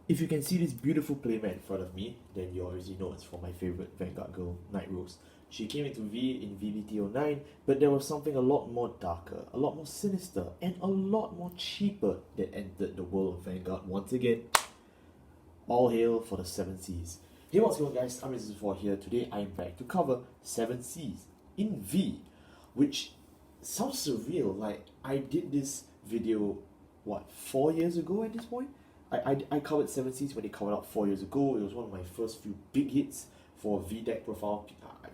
If you can see this beautiful playmat in front of me, then you already know it's for my favorite Vanguard girl, Night Rose. She came into V in VBT09, but there was something a lot more darker, a lot more sinister, and a lot more cheaper that entered the world of Vanguard once again. All hail for the 7 Cs. Hey, what's going on, guys? I'm Mrs. here. Today I am back to cover 7 Cs in V, which sounds surreal. Like, I did this video, 4 years ago at this point? I covered 7 Cs when they covered out 4 years ago. It was one of my first few big hits for V deck profile.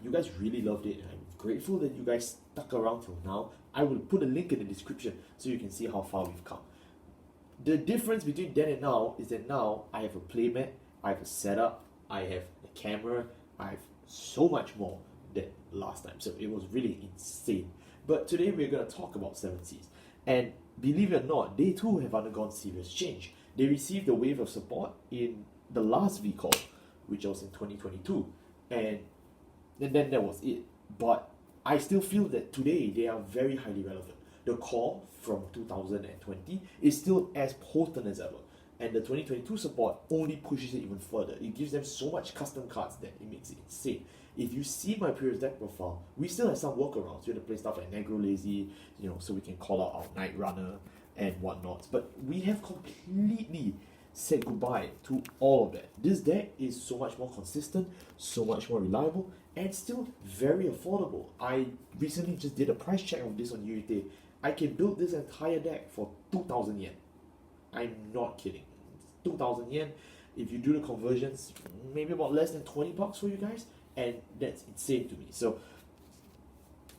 You guys really loved it, and I'm grateful that you guys stuck around till now. I will put a link in the description so you can see how far we've come. The difference between then and now is that now I have a playmat, I have a setup, I have a camera, I have so much more than last time. So it was really insane. But today we're going to talk about 7 Cs. And believe it or not, they too have undergone serious change. They received a wave of support in the last V call, which was in 2022. And then that was it. But I still feel that today they are very highly relevant. The core from 2020 is still as potent as ever. And the 2022 support only pushes it even further. It gives them so much custom cards that it makes it insane. If you see my previous deck profile, we still have some workarounds. We have to play stuff like Negro Lazy, so we can call out our Night Runner and whatnot. But we have completely said goodbye to all of that. This deck is so much more consistent, so much more reliable, and still very affordable. I recently just did a price check of this on Urite. I can build this entire deck for 2,000 yen. I'm not kidding. 2,000 yen. If you do the conversions, maybe about less than 20 bucks for you guys, and that's insane to me. So,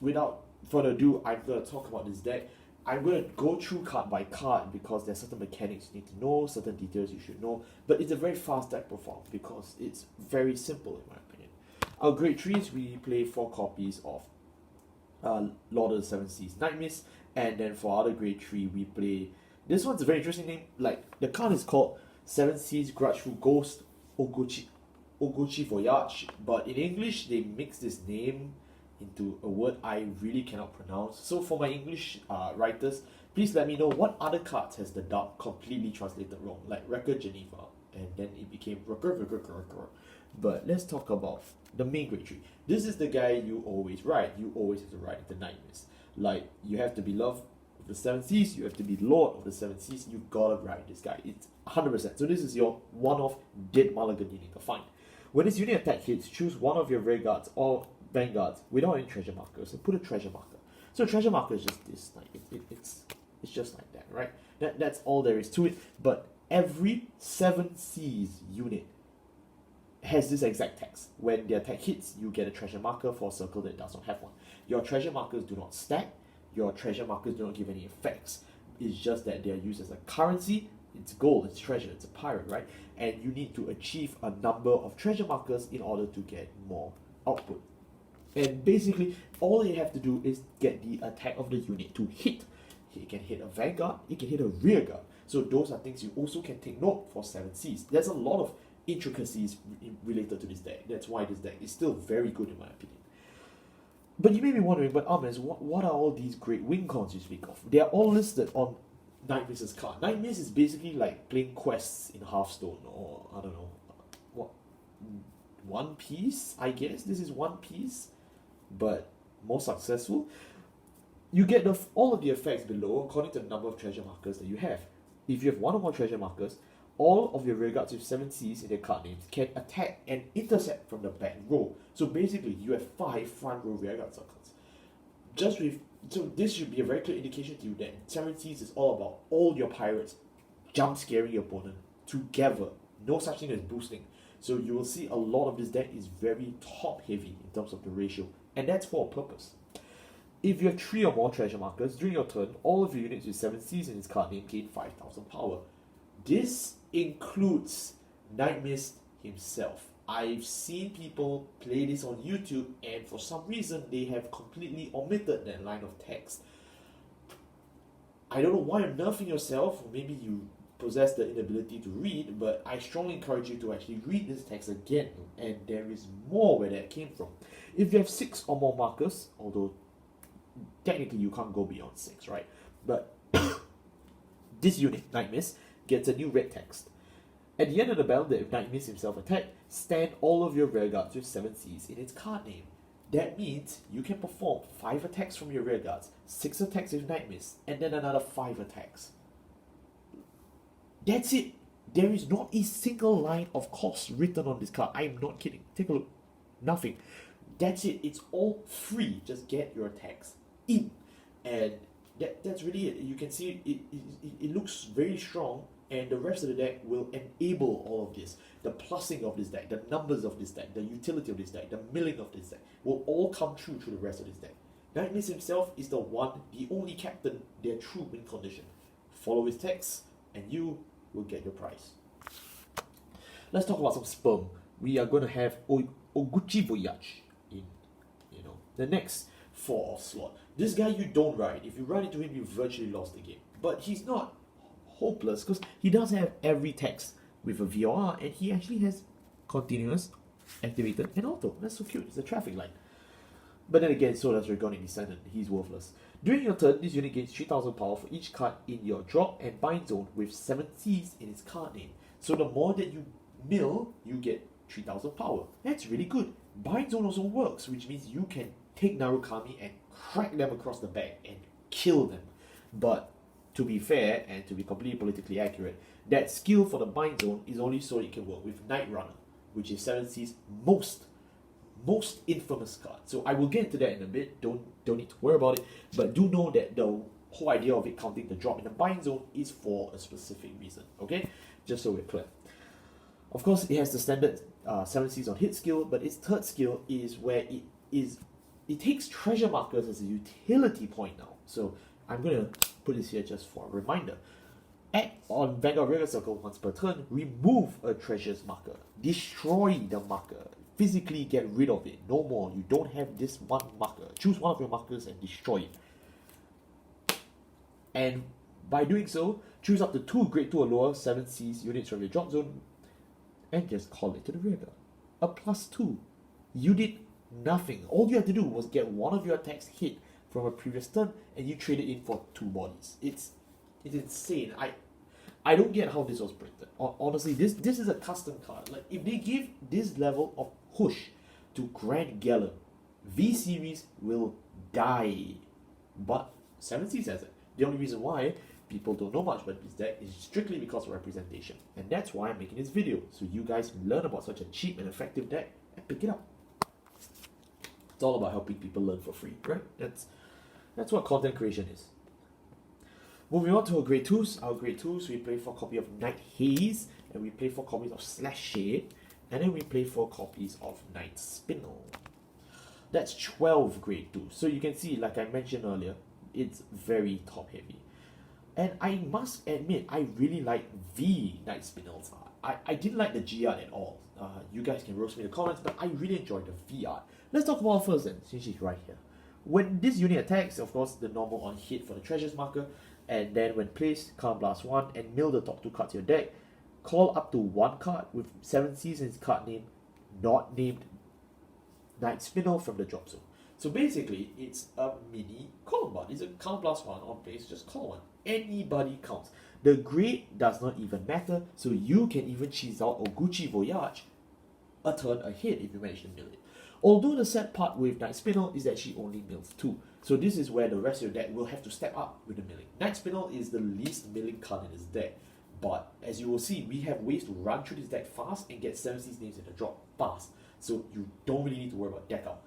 without further ado, I'm going to talk about this deck. I'm going to go through card by card because there's certain mechanics you need to know, certain details you should know, but it's a very fast deck profile because it's very simple in my opinion. Our grade 3s, we play 4 copies of Lord of the 7 Seas Night Mist, and then for other grade 3 we play, this one's a very interesting name, like the card is called 7 Seas Grudgeful Ghost Ogochi Voyage, but in English they mix this name into a word I really cannot pronounce. So for my English writers, please let me know what other cards has the dub completely translated wrong, like Record Geneva, and then it became But let's talk about the main grade 3. This is the guy you always write. You always have to write the Night Mist. Like, you have to be Love of the 7 Seas, you have to be Lord of the 7 Seas, you gotta write this guy. It's 100%. So this is your one-off dead mulligan you need to find. When this unit attack hits, choose one of your Vanguards or Vanguards without any treasure markers. So put a treasure marker. So treasure marker is just this, like it's just like that, right? That's all there is to it. But every 7 Seas unit has this exact text. When the attack hits, you get a treasure marker for a circle that does not have one. Your treasure markers do not stack. Your treasure markers do not give any effects. It's just that they are used as a currency. It's gold, it's treasure, it's a pirate, right? And you need to achieve a number of treasure markers in order to get more output. And basically, all you have to do is get the attack of the unit to hit. It can hit a Vanguard, it can hit a Rearguard. So those are things you also can take note for 7 Cs. There's a lot of intricacies related to this deck. That's why this deck is still very good in my opinion. But you may be wondering, but Ahmed, what are all these great win cons you speak of? They are all listed on Night Mist's card. Night Mist is basically like playing quests in Hearthstone, or I don't know, what, One Piece, I guess. This is One Piece, but more successful. You get all of the effects below according to the number of treasure markers that you have. If you have one or more treasure markers, all of your rearguards with 7 Cs in their card names can attack and intercept from the back row. So basically, you have 5 front row rearguard circles. So this should be a very clear indication to you that 7 Cs is all about all your pirates jump scaring your opponent together. No such thing as boosting. So you will see a lot of this deck is very top heavy in terms of the ratio, and that's for a purpose. If you have 3 or more treasure markers, during your turn, all of your units with 7 Cs in its card name gain 5,000 power. This includes Night Mist himself. I've seen people play this on YouTube, and for some reason they have completely omitted that line of text. I don't know why you're nerfing yourself, or maybe you possess the inability to read, but I strongly encourage you to actually read this text again, and there is more where that came from. If you have 6 or more markers, although technically you can't go beyond 6, right? But this unit, Night Mist, gets a new red text. At the end of the battle, if Knight miss himself attack, stand all of your rearguards with 7 Cs in its card name. That means you can perform 5 attacks from your rearguards, 6 attacks if Knight miss, and then another 5 attacks. That's it. There is not a single line of cost written on this card. I am not kidding. Take a look. Nothing. That's it. It's all free. Just get your attacks in. And that's really it. You can see it looks very strong, and the rest of the deck will enable all of this. The plussing of this deck, the numbers of this deck, the utility of this deck, the milling of this deck will all come true through the rest of this deck. Knight Miss himself is the only captain, their true win condition. Follow his text, and you will get your prize. Let's talk about some sperm. We are going to have Oguchi Voyage in, the next 4 slot. This guy you don't ride. If you run into him, you virtually lost the game. But he's not hopeless because he does have every text with a VOR, and he actually has continuous, activated, and auto. That's so cute. It's a traffic light. But then again, so does Dragonic Descendant. He's worthless. During your turn, this unit gains 3000 power for each card in your drop and bind zone with 7 Cs in its card name. So the more that you mill, you get 3000 power. That's really good. Bind zone also works, which means you can take Narukami and crack them across the back and kill them. But to be fair and to be completely politically accurate, that skill for the bind zone is only so it can work with Night Runner, which is 7C's most infamous card. So I will get into that in a bit. Don't need to worry about it. But do know that the whole idea of it counting the drop in the bind zone is for a specific reason. Okay, just so we're clear. Of course, it has the standard 7Cs on hit skill, but its third skill is where it takes treasure markers as a utility point now. So I'm gonna put this here just for a reminder. Act on Vanguard Rear Circle once per turn, remove a treasures marker, destroy the marker, physically get rid of it, no more. You don't have this one marker. Choose one of your markers and destroy it. And by doing so, choose up to 2 grade 2 or lower 7Cs units from your drop zone and just call it to the rearguard. A +2. You did nothing. All you had to do was get one of your attacks hit from a previous turn and you trade it in for 2 bodies. It's insane. I don't get how this was printed. Honestly, this is a custom card. Like, if they give this level of push to Grand Gallon, V Series will die. But 7C says it. The only reason why people don't know much about this deck is strictly because of representation. And that's why I'm making this video, so you guys learn about such a cheap and effective deck and pick it up. It's all about helping people learn for free, right? That's what content creation is. Moving on to our grade 2s. Our grade 2s, we play 4 copies of Night Haze, and we play 4 copies of Slash Shade, and then we play 4 copies of Night Spinel. That's 12 grade 2s. So you can see, like I mentioned earlier, it's very top heavy. And I must admit, I really like V Night Spinel's art. I didn't like the G art at all. You guys can roast me in the comments, but I really enjoyed the V art. Let's talk about it first then, since she's right here. When this unit attacks, of course, the normal on hit for the treasures marker, and then when placed, Calm Blast 1 and mill the top 2 cards to your deck. Call up to 1 card with 7 Cs in its card name, not named Night Spinel from the drop zone. So basically, it's a mini column bar. It's a Calm Blast 1 on place, just call 1. Anybody counts. The grade does not even matter, so you can even cheese out Oguchi Voyage a turn ahead if you manage to mill it. Although the sad part with Night Spinel is that she only mills 2. So this is where the rest of your deck will have to step up with the milling. Night Spinel is the least milling card in this deck. But as you will see, we have ways to run through this deck fast and get 7C's names in the drop fast. So you don't really need to worry about deck out.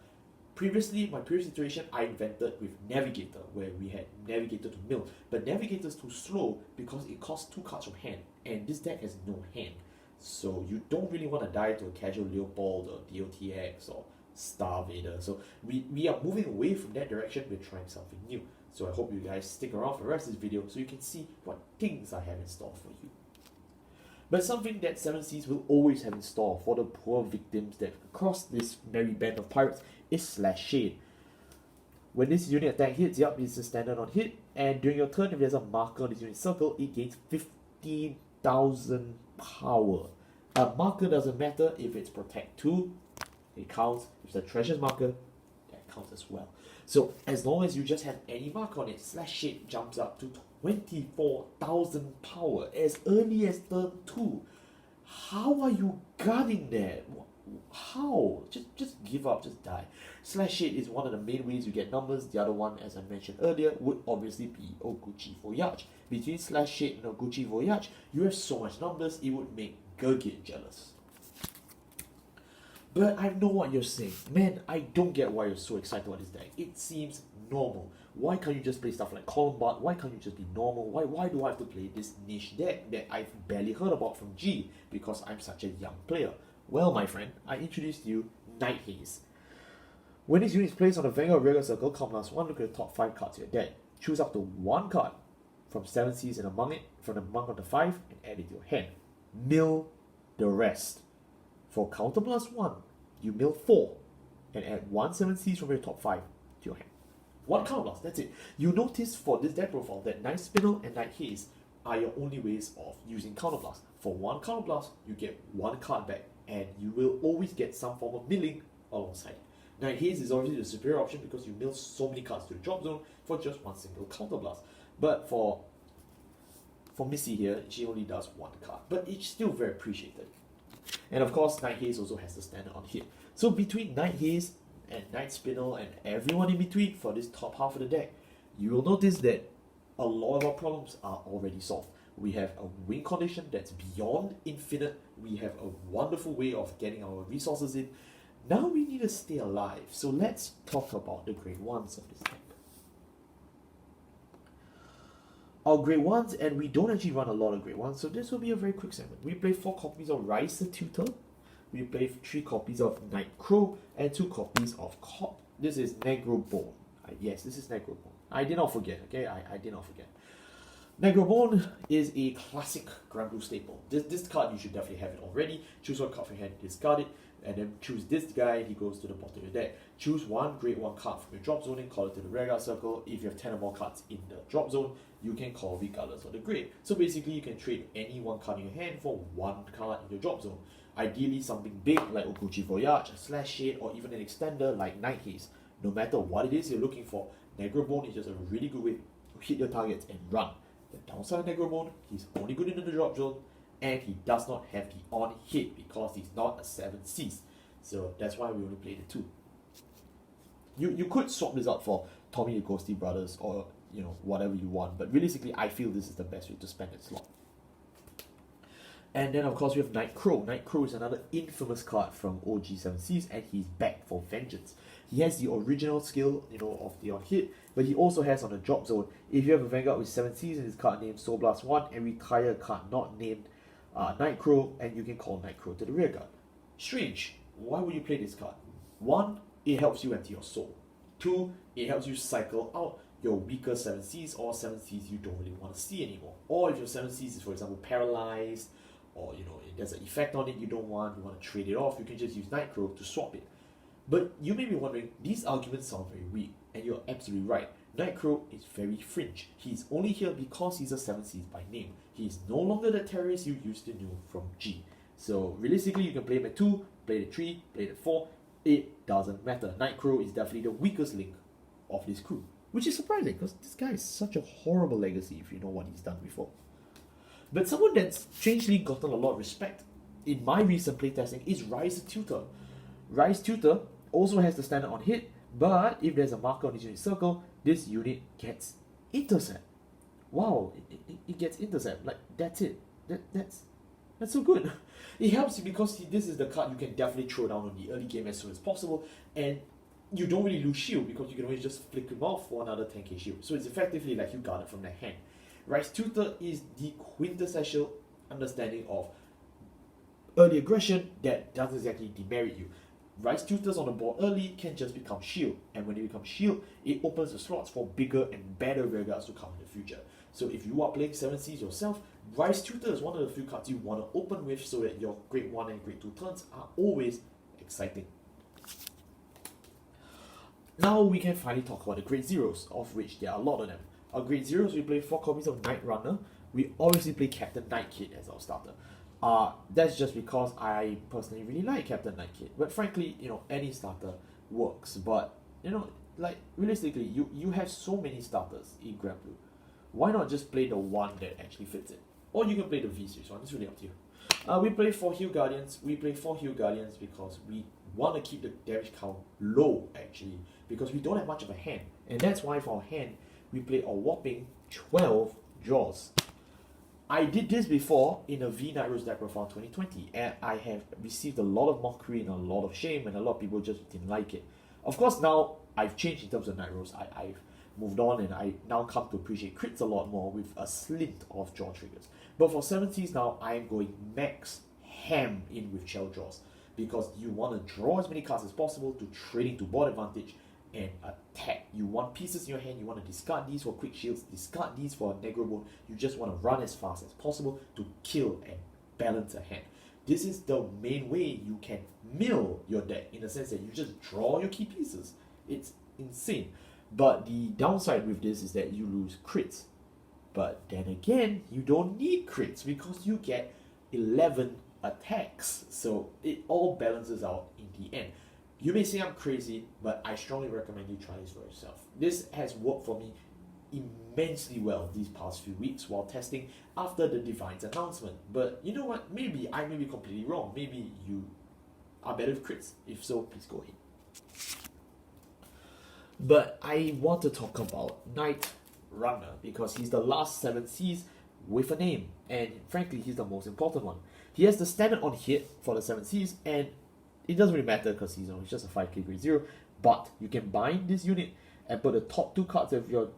Previously, my previous situation, I invented with Navigator, where we had Navigator to mill. But Navigator is too slow because it costs 2 cards from hand. And this deck has no hand. So you don't really want to die to a casual Leopold or DOTX or Star Vader. So we are moving away from that direction. We're trying something new. So I hope you guys stick around for the rest of this video so you can see what things I have in store for you. But something that 7Cs will always have in store for the poor victims that cross this merry band of pirates is Slash Shade. When this unit attack hits, yup, it's a standard on hit, and during your turn, if there's a marker on this unit circle, it gains 15,000 power. A marker doesn't matter if it's Protect 2, it counts. If it's a Treasures marker, that counts as well. So as long as you just have any mark on it, Slash Shade jumps up to 24,000 power as early as turn 2. How are you guarding that? How? Just give up, just die. Slash shade is one of the main ways you get numbers. The other one, as I mentioned earlier, would obviously be Oguchi Voyage. Between slash shade and Oguchi Voyage, you have so much numbers, it would make Gurgit jealous. But I know what you're saying. Man, I don't get why you're so excited about this deck. It seems normal. Why can't you just play stuff like Columbard? Why can't you just be normal? Why do I have to play this niche deck that I've barely heard about from G because I'm such a young player? Well, my friend, I introduced you Night Haze. When this unit is placed on the Vanguard Regal Circle, come last one, look at the top 5 cards of your deck. Choose up to one card from 7 Seas and among it, from the among of the 5, and add it to your hand. Mill the rest. For counter plus 1, you mill 4, and add 1 7 Seas from your top 5 to your hand. One counter blast, that's it. You notice for this deck profile that Night Spinel and Night Haze are your only ways of using counter blast. For one counter blast, you get one card back, and you will always get some form of milling alongside it. Night Haze is obviously the superior option because you mill so many cards to the drop zone for just one single counter blast. But for Missy here, she only does one card, but it's still very appreciated. And of course, Night Haze also has the standard on hit. So between Night Haze and Night Spinel and everyone in between for this top half of the deck, you will notice that a lot of our problems are already solved. We have a win condition that's beyond infinite. We have a wonderful way of getting our resources in. Now we need to stay alive. So let's talk about the grade 1s of this deck. Our grade 1s, and we don't actually run a lot of grade 1s, so this will be a very quick segment. We play 4 copies of Rise the Tutor. We play 3 copies of Night Crow and 2 copies of Cop. This is Negro Bone. Yes, this is Negro Bone. I did not forget, okay? I did not forget. Negro Bone is a classic Granblue staple. This card, you should definitely have it already. Choose one card from your hand, discard it, and then choose this guy, he goes to the bottom of your deck. Choose one grade 1 card from your drop zone and call it to the Regal Circle. If you have 10 or more cards in the drop zone, you can call regardless of the grade. So basically, you can trade any one card in your hand for one card in your drop zone. Ideally, something big like Oguchi Voyage, a Slash Shade, or even an extender like Night Haze. No matter what it is you're looking for, Negro Bone is just a really good way to hit your targets and run. The downside of Negro Bone, he's only good in the drop zone, and he does not have the on hit because he's not a 7 Cs. So that's why we only play the 2. You could swap this out for Tommy the Ghosty Brothers or whatever you want, but realistically I feel this is the best way to spend that slot. And then of course we have Night Crow. Night Crow is another infamous card from OG 7 Cs, and he's back for vengeance. He has the original skill, of the on hit, but he also has on the drop zone. If you have a Vanguard with 7 Cs and his card named Soul Blast 1 and retire a card not named Night Crow, and you can call Night Crow to the rear guard. Strange. Why would you play this card? 1, it helps you empty your soul. 2, it helps you cycle out your weaker 7 Cs or 7 Cs you don't really want to see anymore. Or if your 7 Cs is, for example, paralyzed, or there's an effect on it you want to trade it off, you can just use Night Crow to swap it. But you may be wondering, these arguments sound very weak, and you're absolutely right. Night Crow is very fringe. He's only here because he's a 7 Cs by name. He's no longer the terrorist you used to know from G. So realistically, you can play him at 2, play it at 3, play it at 4. It doesn't matter. Night Crow is definitely the weakest link of this crew, which is surprising because this guy is such a horrible legacy if you know what he's done before. But someone that's strangely gotten a lot of respect in my recent playtesting is Rise the Tutor. Rise Tutor also has the standard on hit, but if there's a marker on this unit circle, this unit gets intercept. Wow, it gets intercept. Like, that's it. That's so good. It helps you because this is the card you can definitely throw down on the early game as soon as possible, and you don't really lose shield because you can always just flick him off for another 10k shield. So it's effectively like you got it from their hand. Rise Tutor is the quintessential understanding of early aggression that doesn't exactly demerit you. Rise Tutors on the board early can just become shield, and when they become shield, it opens the slots for bigger and better rearguards to come in the future. So if you are playing 7 Cs yourself, Rise Tutor is one of the few cards you want to open with so that your grade 1 and grade 2 turns are always exciting. Now we can finally talk about the grade 0s, of which there are a lot of them. Our grade 0s, we play 4 copies of Night Runner. We obviously play Captain Night Kid as our starter. That's just because I personally really like Captain Night Kid. But frankly, any starter works. But, realistically, you have so many starters in Granblue. Why not just play the one that actually fits it? or you can play the V series one. It's really up to you. We play 4 Hill Guardians. We play 4 Hill Guardians because we want to keep the damage count low, actually, because we don't have much of a hand. And that's why for our hand, we play a whopping 12 draws. I did this before in a V Night Rose deck profile 2020, and I have received a lot of mockery and a lot of shame, and a lot of people just didn't like it. Of course, now I've changed in terms of Night Rose. I've moved on, and I now come to appreciate crits a lot more with a slint of draw triggers. But for 70s now, I am going max ham in with shell draws, because you want to draw as many cards as possible to trade into board advantage and attack. You want pieces in your hand, you want to discard these for quick shields, discard these for a Negro Bone. You just want to run as fast as possible to kill and balance a hand. This is the main way you can mill your deck, in the sense that you just draw your key pieces. It's insane. But the downside with this is that you lose crits. But then again, you don't need crits because you get 11 attacks. So it all balances out in the end. You may say I'm crazy, but I strongly recommend you try this for yourself. This has worked for me immensely well these past few weeks while testing after the Divine's announcement. But you know what? Maybe I may be completely wrong. Maybe you are better with crits. If so, please go ahead. But I want to talk about Night Runner because he's the last 7 Cs with a name, and frankly, he's the most important one. He has the standard on hit for the 7 Cs, and it doesn't really matter because he's just a 5k grade 0. But you can bind this unit and put the top 2 cards of your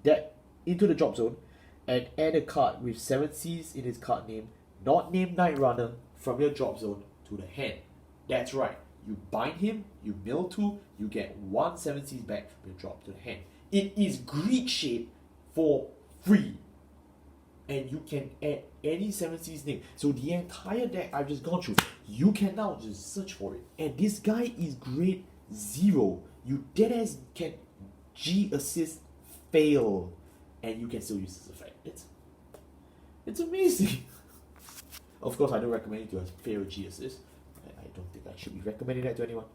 deck into the drop zone, and add a card with 7 Cs in his card name, not named Night Runner, from your drop zone to the hand. That's right. You bind him, you mill 2, you get 1 7 Cs back from your drop to the hand. It is Greek shape for free. And you can add any 7 Cs name. So the entire deck I've just gone through, you can now just search for it. And this guy is grade 0. You deadass can G assist fail, and you can still use this effect. It's amazing. Of course, I don't recommend you to fail G assist. I don't think I should be recommending that to anyone.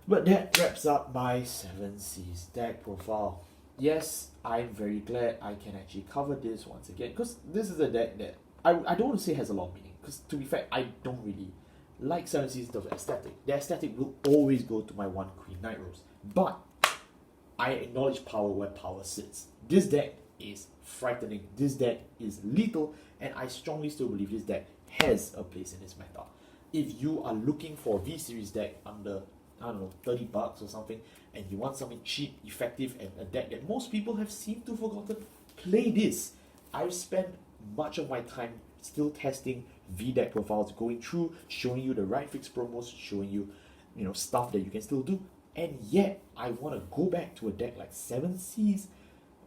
But that wraps up my 7 Cs deck profile. Yes, I'm very glad I can actually cover this once again, because this is a deck that I don't want to say has a lot of meaning, because to be fair, I don't really like 7 Cs of aesthetic. The aesthetic will always go to my 1 Queen Night Rose. But I acknowledge power where power sits. This deck is frightening. This deck is lethal, and I strongly still believe this deck has a place in this meta. If you are looking for a V-Series deck under, I don't know, $30 or something, and you want something cheap, effective, and a deck that most people have seemed to have forgotten, play this. I've spent much of my time still testing V-deck profiles, going through, showing you the right fix promos, showing you, stuff that you can still do, and yet I want to go back to a deck like 7 Cs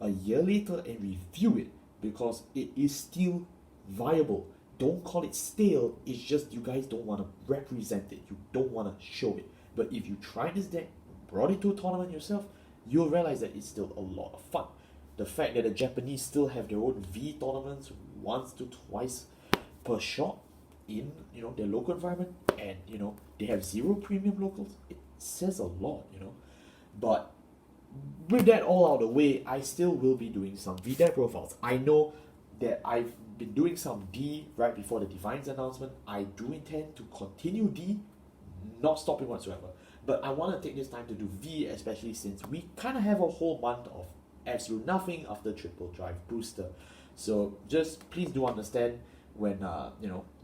a year later and review it, because it is still viable. Don't call it stale, it's just you guys don't want to represent it, you don't want to show it. But if you try this deck, brought it to a tournament yourself, you'll realize that it's still a lot of fun. The fact that the Japanese still have their own V tournaments once to twice per shot in their local environment, and they have 0 premium locals, it says a lot, But with that all out of the way, I still will be doing some V-deck profiles. I know that I've been doing some D right before the Divine's announcement. I do intend to continue D, not stopping whatsoever. But I want to take this time to do V, especially since we kind of have a whole month of absolute nothing after Triple Drive Booster. So just please do understand when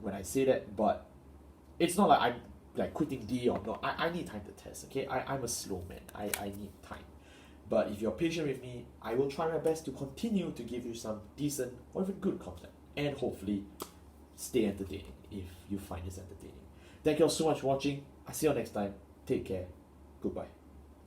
when I say that. But it's not like I'm like quitting D or not. I need time to test. Okay, I'm a slow man. I need time. But if you're patient with me, I will try my best to continue to give you some decent or even good content, and hopefully stay entertaining if you find this entertaining. Thank you all so much for watching. I'll see you all next time. Take care. Goodbye.